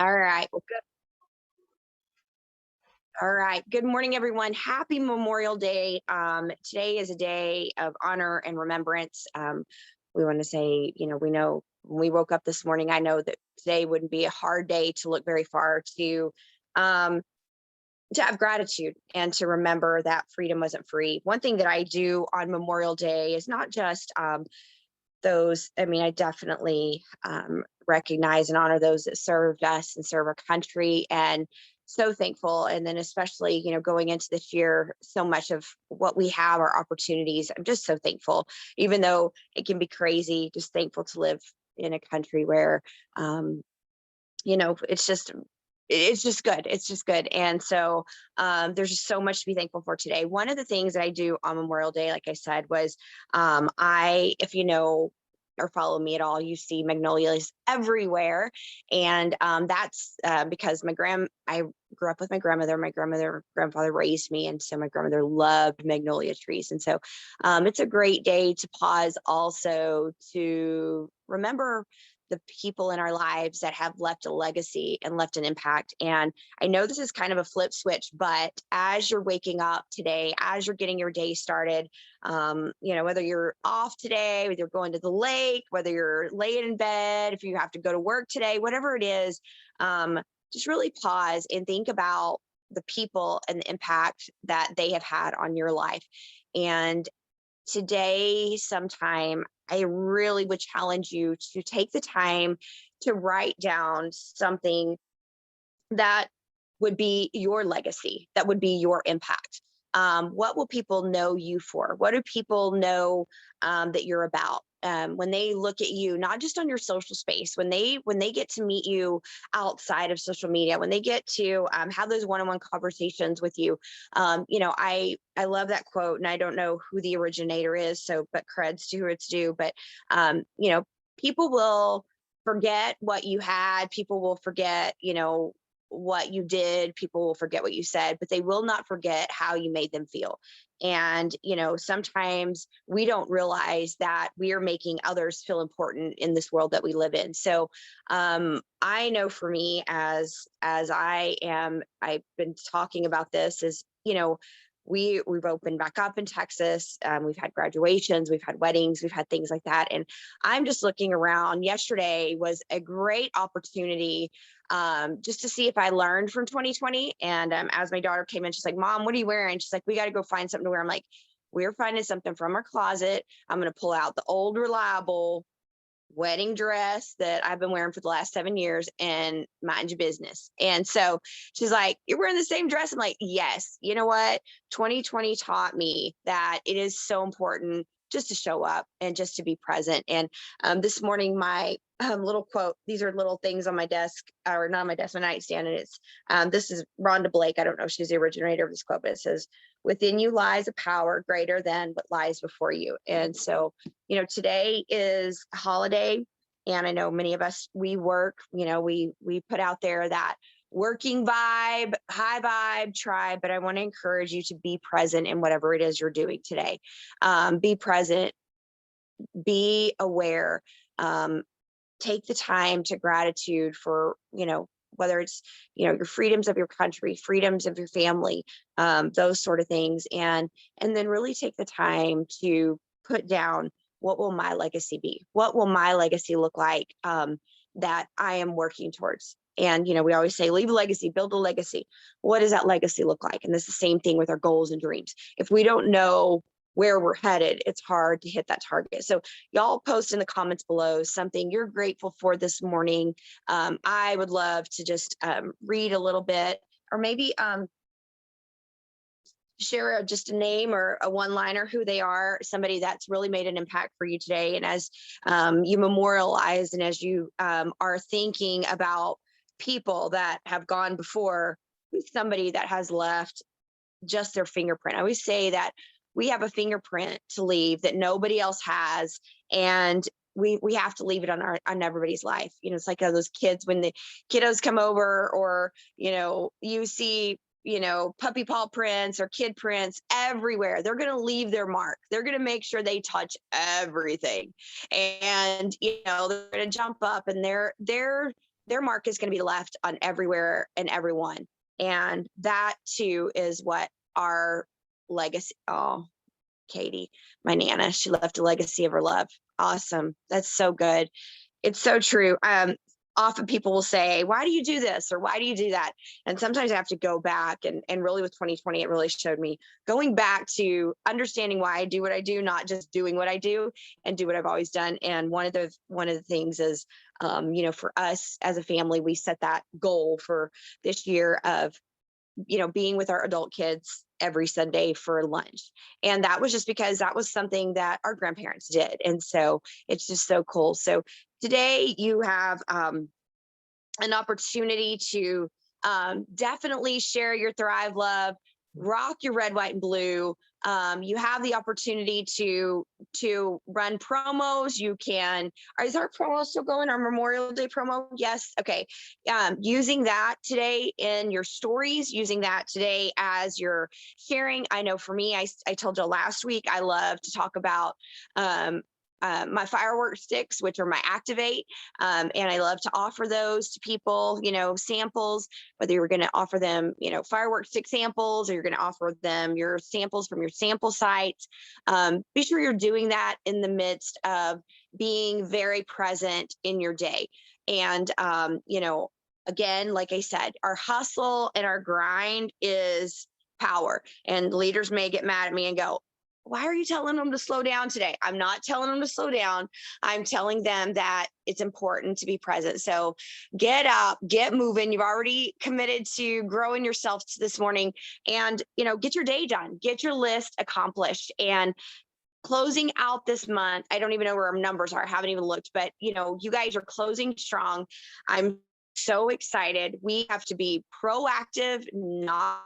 All right. Well, good. All right. Good morning, everyone. Happy Memorial Day. Today is a day of honor and remembrance. We want to say, we know when we woke up this morning, I know that today wouldn't be a hard day to look very far um, to have gratitude and to remember that freedom wasn't free. One thing that I do on Memorial Day is not just I definitely recognize and honor those that served us and serve our country, and so thankful. And then, especially, going into this year, so much of what we have are opportunities. I'm just so thankful, even though it can be crazy, just thankful to live in a country where, um, it's just good. It's just good. And so there's just so much to be thankful for today. One of the things that I do on Memorial Day, like I said, was if you know or follow me at all, you see magnolias everywhere. And that's because I grew up with my grandmother. Grandfather raised me. And so my grandmother loved magnolia trees. And so it's a great day to pause also to remember the people in our lives that have left a legacy and left an impact. And I know this is kind of a flip switch, but as you're waking up today, as you're getting your day started, whether you're off today, whether you're going to the lake, whether you're laying in bed, if you have to go to work today, whatever it is, just really pause and think about the people and the impact that they have had on your life. And today, sometime, I really would challenge you to take the time to write down something that would be your legacy, that would be your impact. What will people know you for? What do people know that you're about? When they look at you, not just on your social space, when they get to meet you outside of social media, when they get to have those one-on-one conversations with you, I love that quote, and I don't know who the originator is, so but creds to who it's due. But people will forget what you had. People will forget, what you did. People will forget what you said, but they will not forget how you made them feel. And sometimes we don't realize that we are making others feel important in this world that we live in. So I know for me, as I've been talking about this, is we've opened back up in Texas. We've had graduations, we've had weddings, we've had things like that. And I'm just looking around. Yesterday was a great opportunity just to see if I learned from 2020. And as my daughter came in, she's like, "Mom, what are you wearing?" She's like, "We got to go find something to wear." I'm like, "We're finding something from our closet. I'm going to pull out the old reliable wedding dress that I've been wearing for the last 7 years and mind your business." And so she's like, "You're wearing the same dress?" I'm like, "Yes." You know what? 2020 taught me that it is so important just to show up and just to be present. And this morning, my little quote, these are little things on my desk, or not on my desk, my nightstand. And this is Rhonda Blake. I don't know if she's the originator of this quote, but it says, "Within you lies a power greater than what lies before you." And so today is a holiday, and I know many of us, we work, we put out there that working vibe, high vibe tribe, but I want to encourage you to be present in whatever it is you're doing today. Be present, be aware, um, take the time to gratitude for, whether it's, your freedoms of your country, freedoms of your family, those sort of things. And then really take the time to put down, what will my legacy be? What will my legacy look like, that I am working towards? And, we always say, leave a legacy, build a legacy. What does that legacy look like? And this is the same thing with our goals and dreams. If we don't know where we're headed, it's hard to hit that target. So y'all post in the comments below something you're grateful for this morning. I would love to just read a little bit, or maybe share just a name or a one-liner, who they are, somebody that's really made an impact for you today. And as you memorialize, and as you are thinking about people that have gone before, who's somebody that has left just their fingerprint. I always say that we have a fingerprint to leave that nobody else has, and we have to leave it on everybody's life. It's like those kids, when the kiddos come over, or you see puppy paw prints or kid prints everywhere. They're going to leave their mark. They're going to make sure they touch everything, and they're going to jump up, and they're their mark is going to be left on everywhere and everyone. And that too is what our legacy. Oh, Katie, my Nana, she left a legacy of her love. Awesome. That's so good. It's so true. Often people will say, why do you do this? Or why do you do that? And sometimes I have to go back and really with 2020, it really showed me going back to understanding why I do what I do, not just doing what I do and do what I've always done. And one of the things is, for us as a family, we set that goal for this year of, being with our adult kids every Sunday for lunch. And that was just because that was something that our grandparents did. And so it's just so cool. So today you have an opportunity to definitely share your Thrive Love, rock your red, white, and blue. You have the opportunity to run promos. You can, is our promo still going? Our Memorial Day promo? Yes. Okay. Using that today in your stories, using that today as you're sharing. I know for me, I told you last week, I love to talk about my firework sticks, which are my Activate. And I love to offer those to people, samples, whether you're going to offer them, firework stick samples, or you're going to offer them your samples from your sample sites. Be sure you're doing that in the midst of being very present in your day. And, again, like I said, our hustle and our grind is power. And leaders may get mad at me and go, why are you telling them to slow down today? I'm not telling them to slow down. I'm telling them that it's important to be present. So get up, get moving. You've already committed to growing yourself this morning and, get your day done, get your list accomplished. And closing out this month, I don't even know where our numbers are. I haven't even looked, but you guys are closing strong. I'm so excited. We have to be proactive, not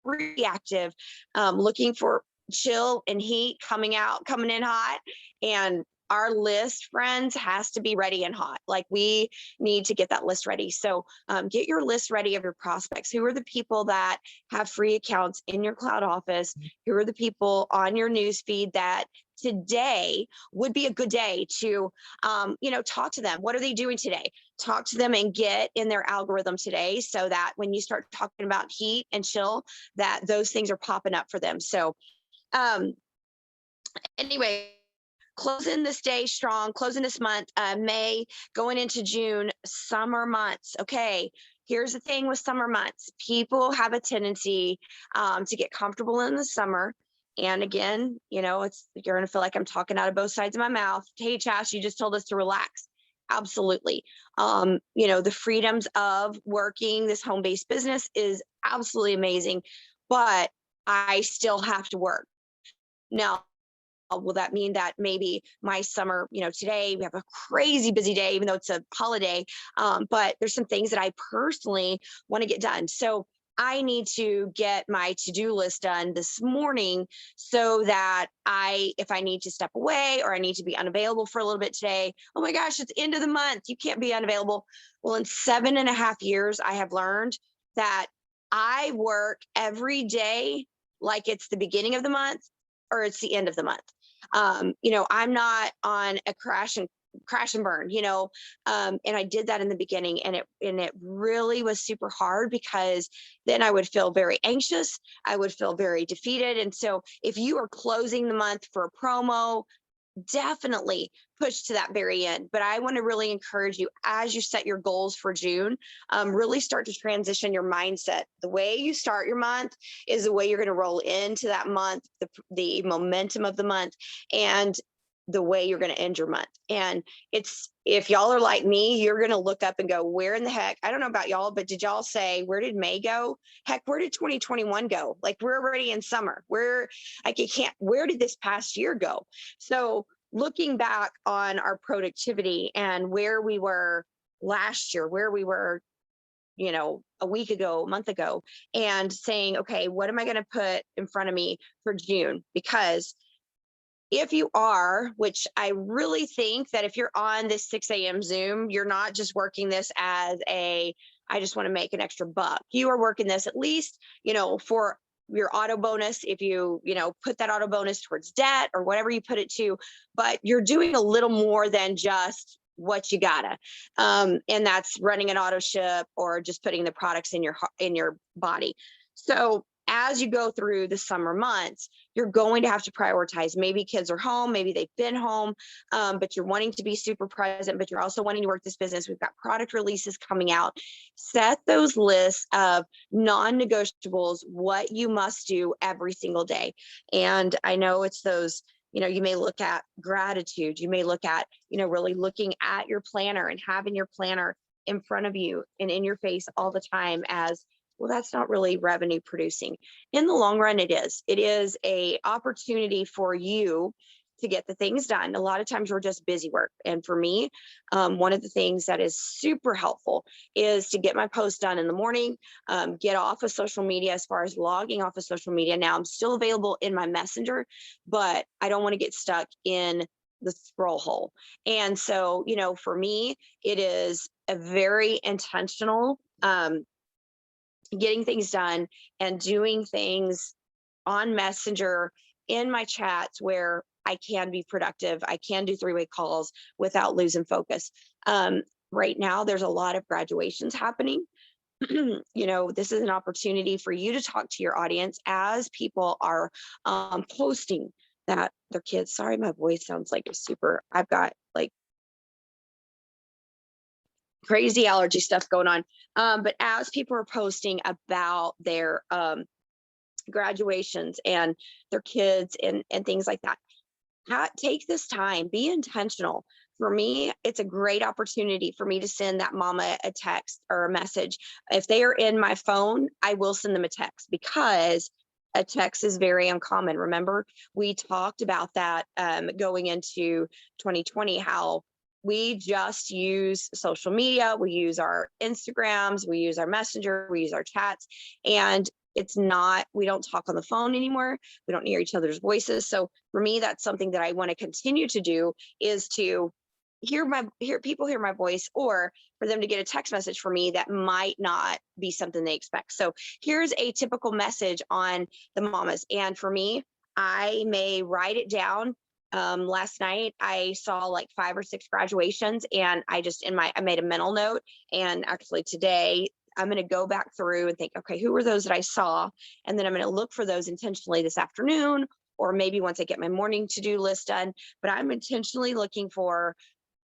reactive, looking for chill and heat coming in hot. And our list, friends, has to be ready and hot. Like, we need to get that list ready. So get your list ready of your prospects. Who are the people that have free accounts in your cloud office? Who are the people on your news feed that today would be a good day to, talk to them? What are they doing today? Talk to them and get in their algorithm today, so that when you start talking about heat and chill, that those things are popping up for them. So anyway, closing this day strong, closing this month, May, going into June, summer months. Okay, here's the thing with summer months. People have a tendency to get comfortable in the summer. And again, you're going to feel like I'm talking out of both sides of my mouth. Hey, Chas, you just told us to relax. Absolutely. The freedoms of working this home-based business is absolutely amazing, but I still have to work. Now, will that mean that maybe my summer, today we have a crazy busy day, even though it's a holiday, but there's some things that I personally want to get done. So I need to get my to-do list done this morning, so that if I need to step away or I need to be unavailable for a little bit today, oh my gosh, it's end of the month, you can't be unavailable. Well, in 7.5 years, I have learned that I work every day like it's the beginning of the month or it's the end of the month. I'm not on a crash and burn, and I did that in the beginning, and it really was super hard, because then I would feel very anxious. I would feel very defeated. And so if you are closing the month for a promo, definitely push to that very end. But I want to really encourage you, as you set your goals for June, really start to transition your mindset. The way you start your month is the way you're going to roll into that month, the momentum of the month, and the way you're going to end your month. And if y'all are like me, you're going to look up and go, where in the heck? I don't know about y'all, but did y'all say, where did May go? Heck, where did 2021 go? Like, we're already in summer. Where did this past year go? So looking back on our productivity and where we were last year, where we were, a week ago, a month ago, and saying, okay, what am I going to put in front of me for June? Because if you are, which I really think that if you're on this 6 a.m. Zoom, you're not just working this as I just want to make an extra buck. You are working this at least, for your auto bonus, if you, put that auto bonus towards debt or whatever you put it to, but you're doing a little more than just what you gotta. And that's running an auto ship or just putting the products in your body. So as you go through the summer months, you're going to have to prioritize. Maybe kids are home, maybe they've been home, but you're wanting to be super present, but you're also wanting to work this business. We've got product releases coming out. Set those lists of non-negotiables, what you must do every single day. And I know it's those, you may look at gratitude. You may look at, really looking at your planner and having your planner in front of you and in your face all the time as, well, that's not really revenue producing. In the long run, it is. It is a opportunity for you to get the things done. A lot of times we're just busy work. And for me, one of the things that is super helpful is to get my posts done in the morning, get off of social media. As far as logging off of social media, now I'm still available in my messenger, but I don't want to get stuck in the scroll hole. And so, for me, it is a very intentional, getting things done and doing things on Messenger in my chats where I can be productive. I can do three-way calls without losing focus. Right now, there's a lot of graduations happening. This is an opportunity for you to talk to your audience as people are posting that their kids. Sorry, my voice sounds like I've got like crazy allergy stuff going on. But as people are posting about their graduations and their kids and things like that, take this time, be intentional. For me, it's a great opportunity for me to send that mama a text or a message. If they are in my phone, I will send them a text because a text is very uncommon. Remember, we talked about that going into 2020, how we just use social media, we use our Instagrams, we use our Messenger, we use our chats, and we don't talk on the phone anymore. We don't hear each other's voices. So for me, that's something that I want to continue to do, is to hear people hear my voice, or for them to get a text message from me that might not be something they expect. So here's a typical message on the mamas. And for me, I may write it down. Last night I saw like 5 or 6 graduations, and I made a mental note. And actually today I'm going to go back through and think, okay, who were those that I saw? And then I'm going to look for those intentionally this afternoon, or maybe once I get my morning to-do list done. But I'm intentionally looking for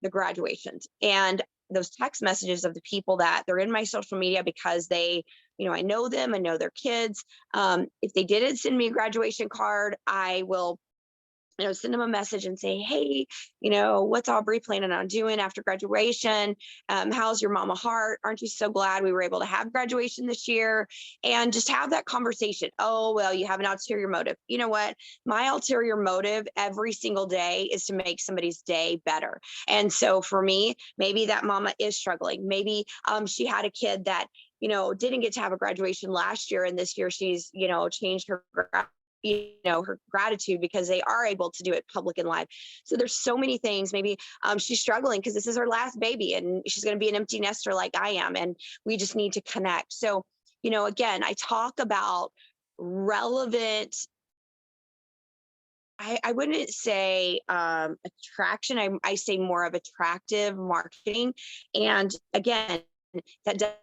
the graduations and those text messages of the people that they're in my social media because they, I know them, I know their kids. If they didn't send me a graduation card, I will send them a message and say, hey, what's Aubrey planning on doing after graduation? How's your mama heart? Aren't you so glad we were able to have graduation this year? And just have that conversation. Oh, well, you have an ulterior motive. You know what? My ulterior motive every single day is to make somebody's day better. And so for me, maybe that mama is struggling. Maybe she had a kid that, didn't get to have a graduation last year. And this year she's, changed her her gratitude because they are able to do it public and live. So there's so many things. Maybe she's struggling because this is her last baby and she's going to be an empty nester like I am, and we just need to connect. So, again, I talk about relevant, I wouldn't say attraction. I say more of attractive marketing. And again, that doesn't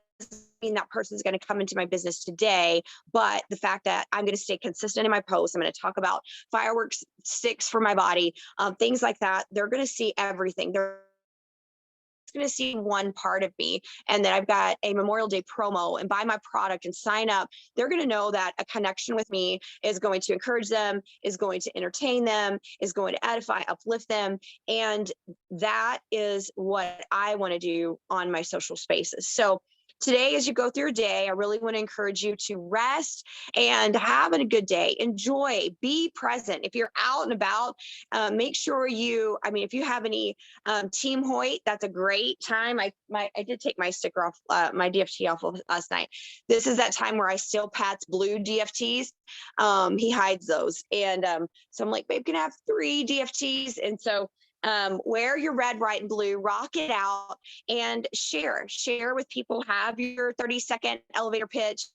mean that person's going to come into my business today, but the fact that I'm going to stay consistent in my posts, I'm going to talk about fireworks sticks for my body, things like that. They're going to see everything. They're going to see one part of me, and then I've got a Memorial Day promo, and buy my product and sign up. They're going to know that a connection with me is going to encourage them, is going to entertain them, is going to edify, uplift them. And that is what I want to do on my social spaces. So today, as you go through your day, I really want to encourage you to rest and have a good day. Enjoy, be present. If you're out and about, make sure if you have any Team Hoyt, that's a great time. I did take my sticker off, my DFT off last night. This is that time where I steal Pat's blue DFTs. He hides those. And so I'm like, babe, can I have 3 DFTs? And so wear your red, white, and blue, rock it out, and share with people. Have your 30-second elevator pitch.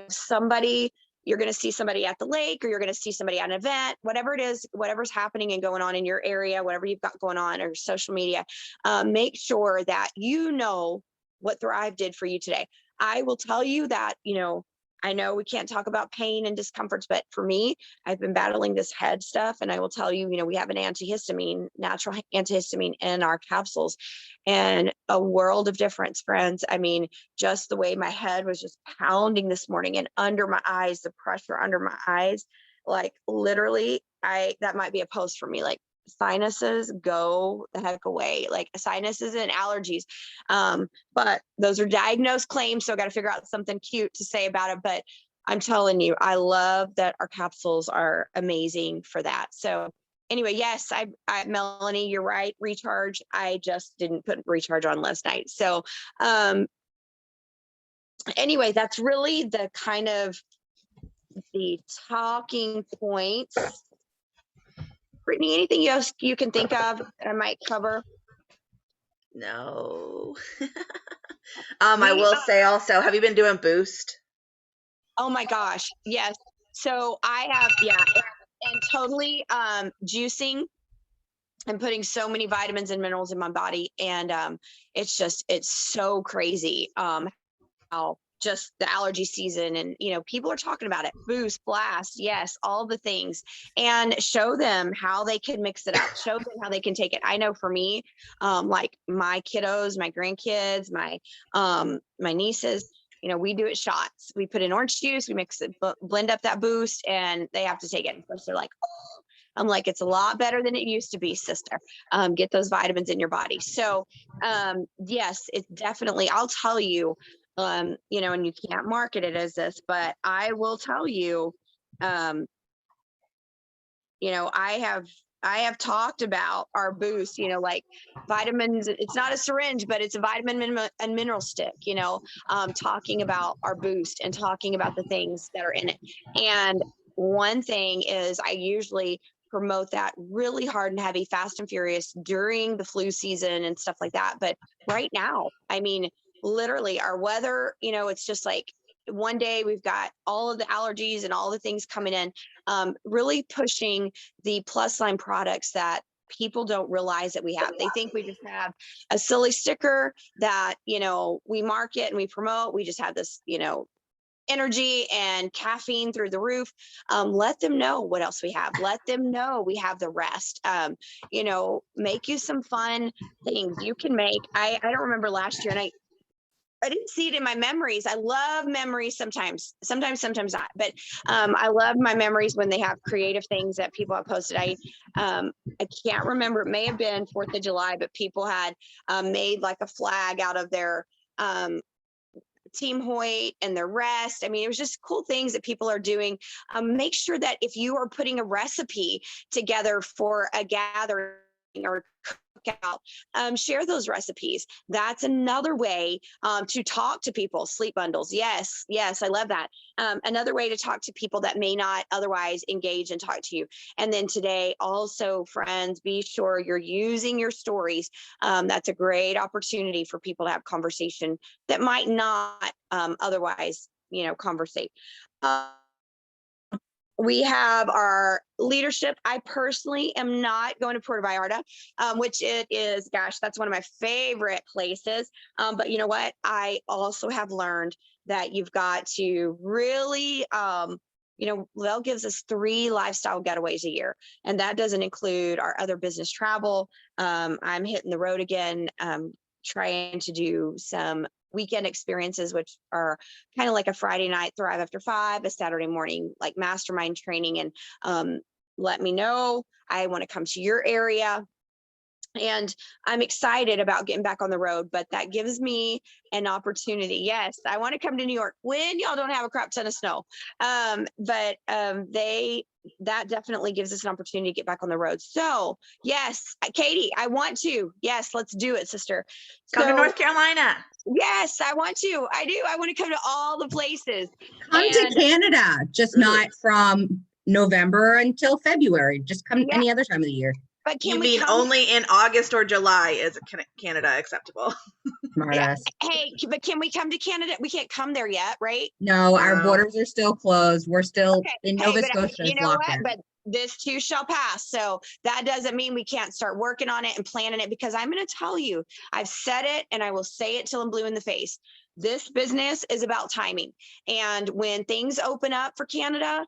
Somebody, you're going to see somebody at the lake, or you're going to see somebody at an event, whatever it is, whatever's happening and going on in your area, whatever you've got going on, or social media, make sure that you know what Thrive did for you today. I will tell you that, I know we can't talk about pain and discomforts, but for me, I've been battling this head stuff. And I will tell you, we have an natural antihistamine in our capsules, and a world of difference, friends. I mean, just the way my head was just pounding this morning, and under my eyes, the pressure under my eyes, like literally, that might be a post for me, like, sinuses, go the heck away, like sinuses and allergies. But those are diagnosed claims, so I got to figure out something cute to say about it. But I'm telling you, I love that our capsules are amazing for that. So anyway, yes, I Melanie, you're right, recharge. I just didn't put recharge on last night. So anyway, that's really the kind of the talking points. Brittany, anything else you can think of that I might cover? No. I will say also, have you been doing Boost? Oh my gosh, yes. So I have, and totally juicing and putting so many vitamins and minerals in my body. And it's so crazy how just the allergy season, and people are talking about it, Boost, Blast, yes, all the things, and show them how they can mix it up, show them how they can take it. I know for me, like my kiddos, my grandkids, my nieces, we do it shots. We put in orange juice, we mix it, blend up that Boost, and they have to take it. First they're like, oh. I'm like, it's a lot better than it used to be, sister. Get those vitamins in your body. So yes, it's definitely, I'll tell you, and you can't market it as this, but I will tell you, I have talked about our Boost, like vitamins. It's not a syringe, but it's a vitamin and mineral stick, talking about our Boost and talking about the things that are in it. And one thing is, I usually promote that really hard and heavy, fast and furious, during the flu season and stuff like that. But right now, I mean, literally our weather, it's just like one day we've got all of the allergies and all the things coming in, really pushing the plus line products that people don't realize that we have. They think we just have a silly sticker that, we market and we promote. We just have this, energy and caffeine through the roof. Let them know what else we have. Let them know we have the rest. Make you some fun things you can make. I don't remember last year, and I didn't see it in my memories. I love memories sometimes not, but I love my memories when they have creative things that people have posted. I can't remember, it may have been 4th of July, but people had made like a flag out of their Team Hoyt and their rest. I mean, it was just cool things that people are doing. Make sure that if you are putting a recipe together for a gathering or cookout, share those recipes. That's another way to talk to people. Sleep bundles. Yes, I love that. Another way to talk to people that may not otherwise engage and talk to you. And then today also, friends, be sure you're using your stories. That's a great opportunity for people to have conversation that might not otherwise, conversate. We have our leadership. I personally am not going to Puerto Vallarta, which it is, gosh, that's one of my favorite places. But you know what? I also have learned that you've got to really, Vel gives us 3 lifestyle getaways a year, and that doesn't include our other business travel. I'm hitting the road again, trying to do some weekend experiences, which are kind of like a Friday night Thrive After 5, a Saturday morning like mastermind training. And let me know. I want to come to your area. And I'm excited about getting back on the road, but that gives me an opportunity. Yes, I want to come to New York when y'all don't have a crap ton of snow. That definitely gives us an opportunity to get back on the road. So yes, Katie, I want to. Yes, let's do it, sister. Come to North Carolina. Yes, I want to. I do. I want to come to all the places. Come to Canada, just not from November until February. Just come any other time of the year. But you mean only in August or July is Canada acceptable? Yeah. Smartass. Hey, but can we come to Canada? We can't come there yet, right? No, our No. borders are still closed. We're still Okay. in Hey, Nova but Scotia you is know locked what? down. But this too shall pass. So that doesn't mean we can't start working on it and planning it, because I'm going to tell you, I've said it and I will say it till I'm blue in the face. This business is about timing. And when things open up for Canada,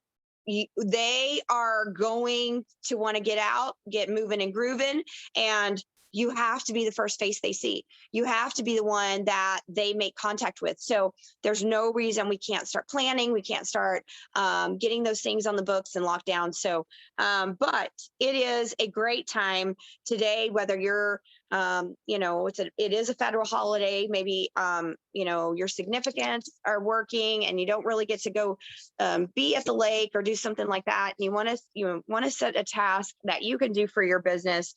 they are going to want to get out, get moving and grooving. And you have to be the first face they see. You have to be the one that they make contact with. So there's no reason we can't start planning. We can't start getting those things on the books and locked down. So, but it is a great time today, whether you're, it is a federal holiday. Maybe, your significants are working and you don't really get to go be at the lake or do something like that. You want to set a task that you can do for your business.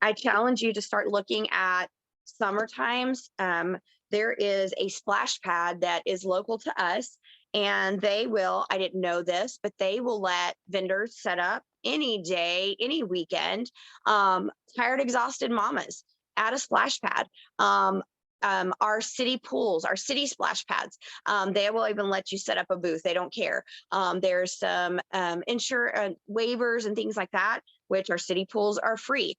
I challenge you to start looking at summer times. There is a splash pad that is local to us, and they will, I didn't know this, but they will let vendors set up any day, any weekend, tired, exhausted mamas at a splash pad. Our city pools, our city splash pads, they will even let you set up a booth. They don't care. There's some insurance waivers and things like that, which our city pools are free.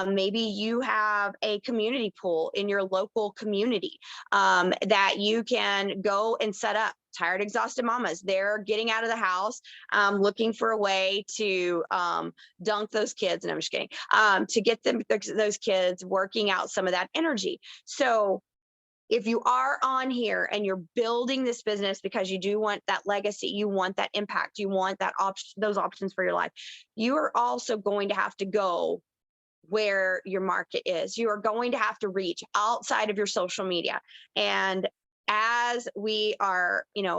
Maybe you have a community pool in your local community that you can go and set up. Tired, exhausted mamas, they're getting out of the house, looking for a way to dunk those kids, and I'm just kidding, to get those kids working out some of that energy. So if you are on here and you're building this business because you do want that legacy, you want that impact, you want that those options for your life, you are also going to have to go where your market is. You are going to have to reach outside of your social media. And as we are, if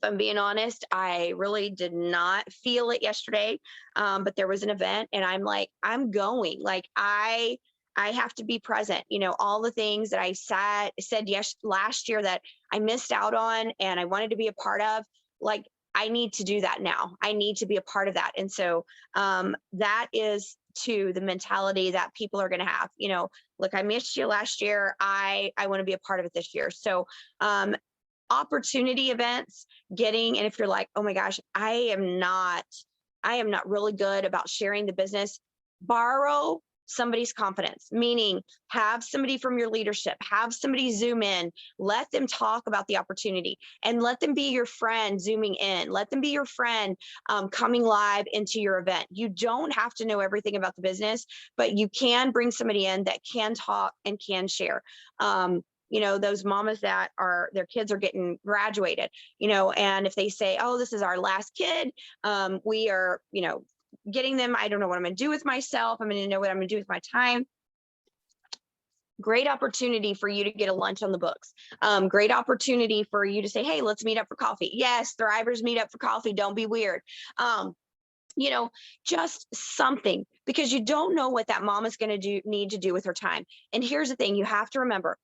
I'm being honest, I really did not feel it yesterday. But there was an event and I'm like, I'm going. Like I have to be present. All the things that I said yes last year that I missed out on and I wanted to be a part of, like I need to do that now. I need to be a part of that. And so that is to the mentality that people are going to have. Look, I missed you last year. I want to be a part of it this year. So opportunity events, and if you're like, oh my gosh, I am not really good about sharing the business, borrow somebody's confidence, meaning have somebody from your leadership, have somebody zoom in, let them talk about the opportunity, and let them be your friend zooming in, let them be your friend coming live into your event. You don't have to know everything about the business, but you can bring somebody in that can talk and can share. Those mamas that their kids are getting graduated, and if they say, oh, this is our last kid, we are, getting them, I don't know what I'm going to do with myself. I'm going to know what I'm going to do with my time. Great opportunity for you to get a lunch on the books. Great opportunity for you to say, hey, let's meet up for coffee. Yes, Thrivers meet up for coffee. Don't be weird. Just something, because you don't know what that mom is going to need to do with her time. And here's the thing, you have to remember,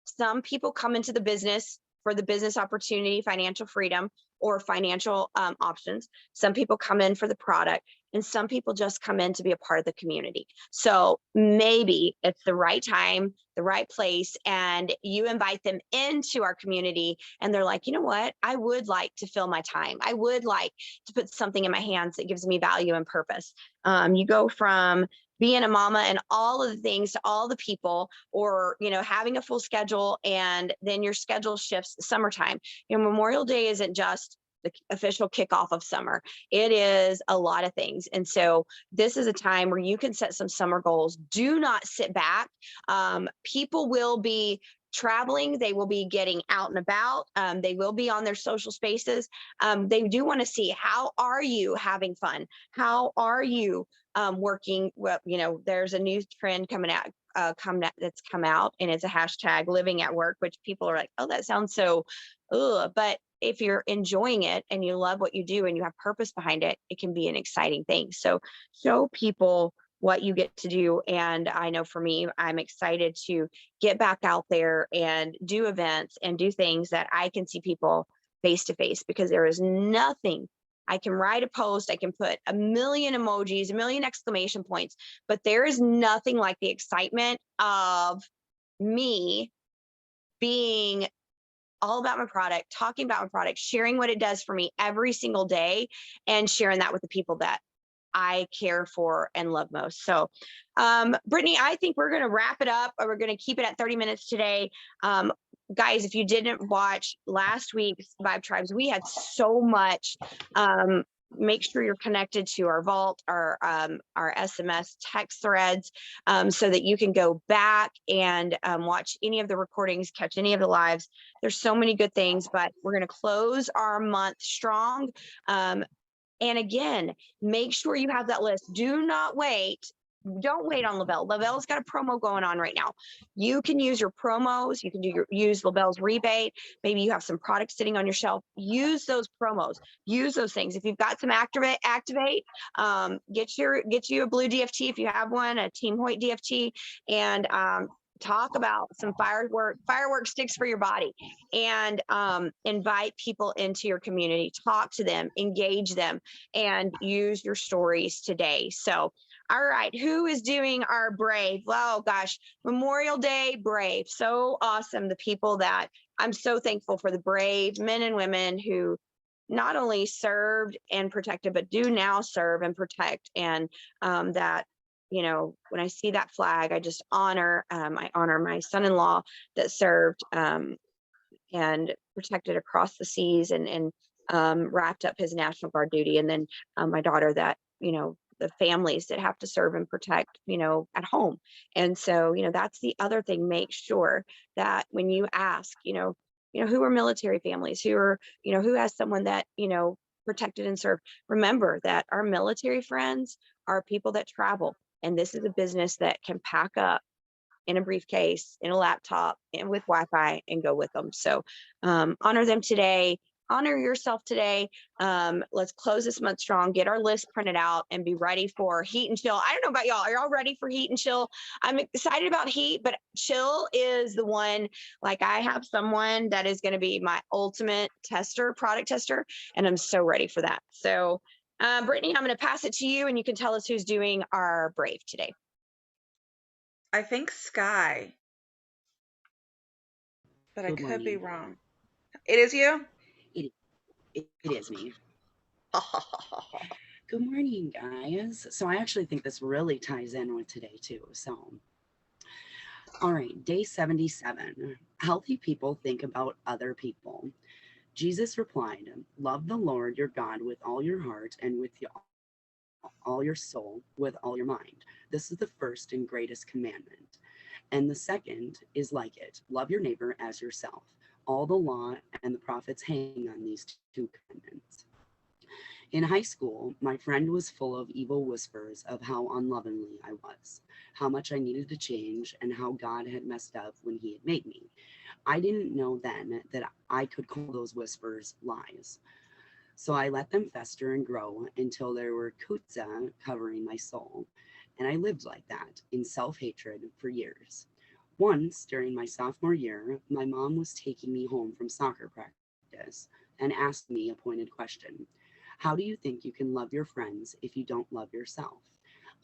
some people come into the business for the business opportunity, financial freedom, or financial options. Some people come in for the product, and some people just come in to be a part of the community. So maybe it's the right time, the right place, and you invite them into our community and they're like, you know what? I would like to fill my time. I would like to put something in my hands that gives me value and purpose. You go from being a mama and all of the things to all the people, or, having a full schedule, and then your schedule shifts summertime. Memorial Day isn't just the official kickoff of summer. It is a lot of things. And so this is a time where you can set some summer goals. Do not sit back. People will be traveling. They will be getting out and about. They will be on their social spaces. They do want to see, how are you having fun? How are you working? Well, there's a new trend coming out. That's come out, and it's a hashtag living at work, which people are like, oh, that sounds so, but if you're enjoying it and you love what you do and you have purpose behind it, it can be an exciting thing. So show people what you get to do. And I know for me, I'm excited to get back out there and do events and do things that I can see people face to face, because there is nothing I can write a post, I can put a million emojis, a million exclamation points, but there is nothing like the excitement of me being all about my product, talking about my product, sharing what it does for me every single day, and sharing that with the people that I care for and love most. So, Brittany, I think we're going to wrap it up, or we're going to keep it at 30 minutes today. Guys, if you didn't watch last week's Vibe Tribes, we had so much. Make sure you're connected to our vault, our SMS text threads, so that you can go back and watch any of the recordings, catch any of the lives. There's so many good things, but we're going to close our month strong. And again, make sure you have that list. Do not wait. Don't wait on Lavelle. Lavelle's got a promo going on right now. You can use your promos. You can use Lavelle's rebate. Maybe you have some products sitting on your shelf. Use those promos. Use those things. If you've got some activate. Get you a blue DFT if you have one, a Team Hoyt DFT, and talk about some firework sticks for your body, and invite people into your community. Talk to them, engage them, and use your stories today. So, all right, who is doing our Brave? Oh gosh, Memorial Day Brave. So awesome. The people that I'm so thankful for, the brave men and women who not only served and protected, but do now serve and protect. And that, when I see that flag, I just I honor my son-in-law that served and protected across the seas, and wrapped up his National Guard duty. And then my daughter that, the families that have to serve and protect, at home. And so, that's the other thing. Make sure that when you ask, who are military families, who has someone that, protected and served, remember that our military friends are people that travel. And this is a business that can pack up in a briefcase, in a laptop, and with Wi-Fi, and go with them. So honor them today. Honor yourself today. Let's close this month strong, get our list printed out, and be ready for heat and chill. I don't know about y'all. Are y'all ready for heat and chill? I'm excited about heat, but chill is the one. Like, I have someone that is going to be my ultimate tester, product tester, and I'm so ready for that. So Brittany, I'm going to pass it to you, and you can tell us who's doing our Brave today. I think Sky, but I Good could be morning. wrong. It is you? It is me. Good morning, guys. So I actually think this really ties in with today too. So, all right, day 77. Healthy people think about other people. Jesus replied, "Love the Lord your God with all your heart and with all your soul, with all your mind. This is the first and greatest commandment. And the second is like it, love your neighbor as yourself. All the law and the prophets hang on these two commandments." In high school, my friend was full of evil whispers of how unlovingly I was, how much I needed to change, and how God had messed up when he had made me. I didn't know then that I could call those whispers lies. So I let them fester and grow until there were kutza covering my soul. And I lived like that, in self-hatred, for years. Once, during my sophomore year, my mom was taking me home from soccer practice and asked me a pointed question. How do you think you can love your friends if you don't love yourself?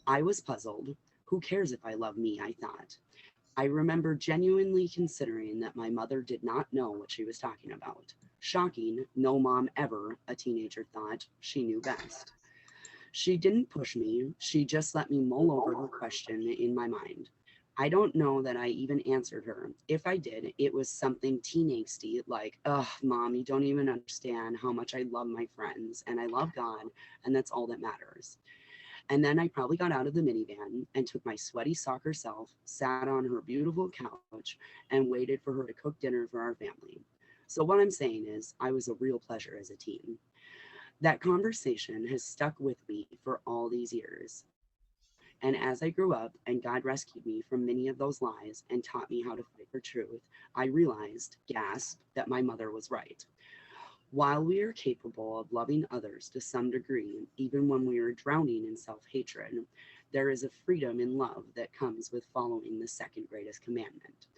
I was puzzled. Who cares if I love me, I thought. I remember genuinely considering that my mother did not know what she was talking about. Shocking, no mom ever, a teenager thought. She knew best. She didn't push me. She just let me mull over her question in my mind. I don't know that I even answered her. If I did, it was something teen angsty like, ugh, mom, you don't even understand how much I love my friends and I love God, and that's all that matters. And then I probably got out of the minivan and took my sweaty soccer self, sat on her beautiful couch, and waited for her to cook dinner for our family. So what I'm saying is, I was a real pleasure as a teen. That conversation has stuck with me for all these years. And as I grew up and God rescued me from many of those lies and taught me how to fight for truth, I realized, gasp, that my mother was right. While we are capable of loving others to some degree, even when we are drowning in self-hatred, there is a freedom in love that comes with following the second greatest commandment.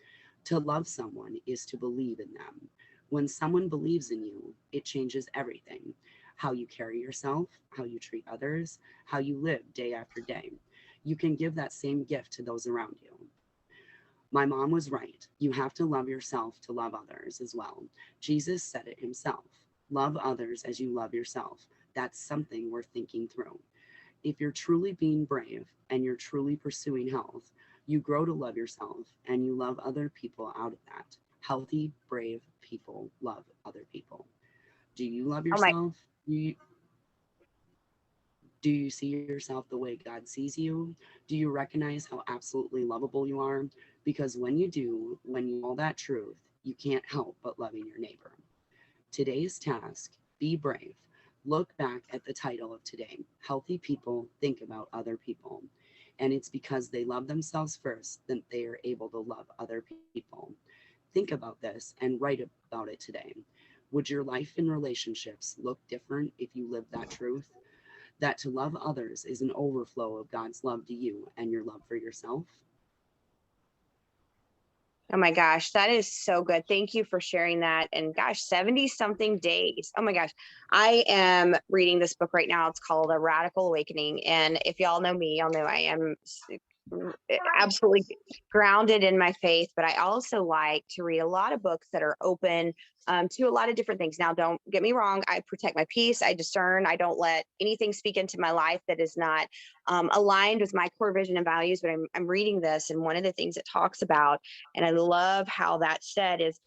To love someone is to believe in them. When someone believes in you, it changes everything. how you carry yourself, how you treat others, how you live day after day. You can give that same gift to those around you. My mom was right. You have to love yourself to love others as well. Jesus said it himself. Love others as you love yourself. That's something worth thinking through. If you're truly being brave and you're truly pursuing health, you grow to love yourself and you love other people out of that. Healthy, brave people love other people. Do you love Oh my, yourself? Do you see yourself the way God sees you? Do you recognize how absolutely lovable you are? Because when you do, when you know that truth, you can't help but loving your neighbor. Today's task, be brave. Look back at the title of today. Healthy people think about other people. And it's because they love themselves first that they are able to love other people. Think about this and write about it today. Would your life and relationships look different if you lived that truth? That to love others is an overflow of God's love to you and your love for yourself? oh my gosh, that is so good. Thank you for sharing that. And gosh, 70 something days. Oh my gosh. I am reading this book right now. It's called A Radical Awakening. And if y'all know me, y'all know I am absolutely grounded in my faith, but I also like to read a lot of books that are open to a lot of different things. Now, don't get me wrong. I protect my peace. I discern. I don't let anything speak into my life that is not aligned with my core vision and values. But I'm reading this, and one of the things it talks about, and I love how that said, is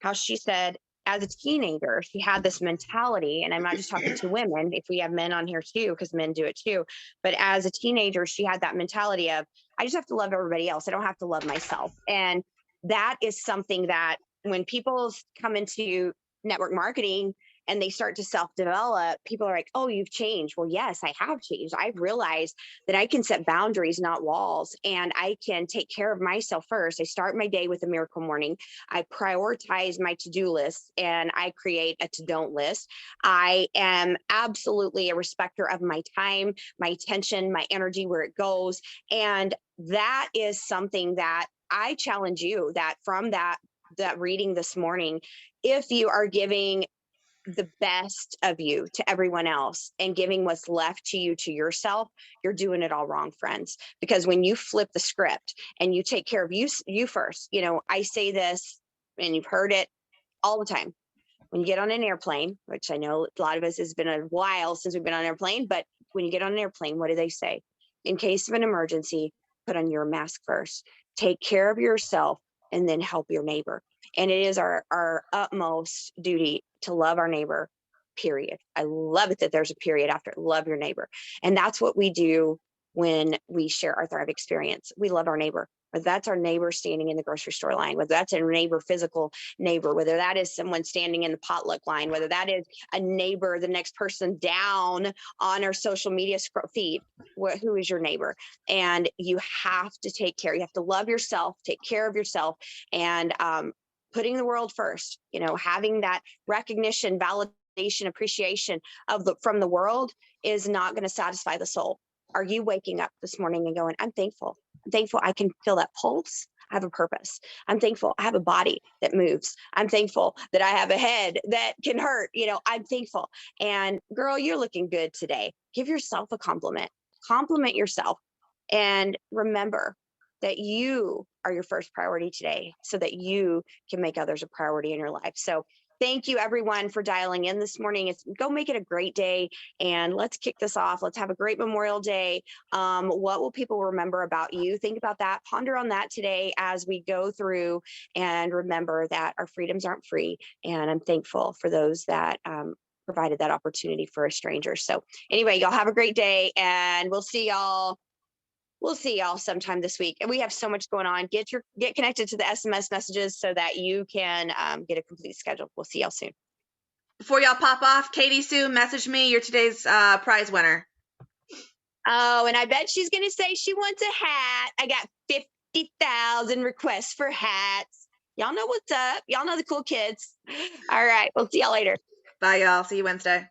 how she said, as a teenager, she had this mentality, and I'm not just talking to women, if we have men on here too, because men do it too. But as a teenager, she had that mentality of, I just have to love everybody else. I don't have to love myself. And that is something that when people come into network marketing and they start to self-develop, people are like, oh, you've changed. Well, yes, I have changed. I've realized that I can set boundaries, not walls, and I can take care of myself first. I start my day with a miracle morning. I prioritize my to-do list and I create a to-don't list. I am absolutely a respecter of my time, my attention, my energy, where it goes. And that is something that I challenge you, that from that reading this morning, if you are giving the best of you to everyone else and giving what's left to you to yourself, you're doing it all wrong, friends. Because when you flip the script and you take care of you first, I say this and you've heard it all the time. When you get on an airplane, which I know a lot of us, has been a while since we've been on an airplane, but when you get on an airplane, what do they say? In case of an emergency, put on your mask first, take care of yourself, and then help your neighbor. And it is our utmost duty to love our neighbor, period. I love it that there's a period after love your neighbor. And that's what we do when we share our Thrive experience. We love our neighbor, whether that's our neighbor standing in the grocery store line, whether that's a neighbor, physical neighbor, whether that is someone standing in the potluck line, whether that is a neighbor, the next person down on our social media feed. Who is your neighbor? And you have to take care. You have to love yourself, take care of yourself, and putting the world first, having that recognition, validation, appreciation from the world is not going to satisfy the soul. Are you waking up this morning and going, I'm thankful. I'm thankful I can feel that pulse. I have a purpose. I'm thankful I have a body that moves. I'm thankful that I have a head that can hurt. I'm thankful. And girl, you're looking good today. Give yourself a compliment. Compliment yourself. And remember that you are your first priority today so that you can make others a priority in your life. So thank you everyone for dialing in this morning. Go make it a great day, and let's kick this off. Let's have a great Memorial Day. What will people remember about you? Think about that. Ponder on that today as we go through, and remember that our freedoms aren't free. And I'm thankful for those that provided that opportunity for a stranger. So anyway, y'all have a great day, and we'll see y'all sometime this week. And we have so much going on. Get connected to the SMS messages so that you can get a complete schedule. We'll see y'all soon. Before y'all pop off, Katie Sue, message me. You're today's prize winner. Oh, and I bet she's going to say she wants a hat. I got 50,000 requests for hats. Y'all know what's up. Y'all know the cool kids. All right. We'll see y'all later. Bye, y'all. See you Wednesday.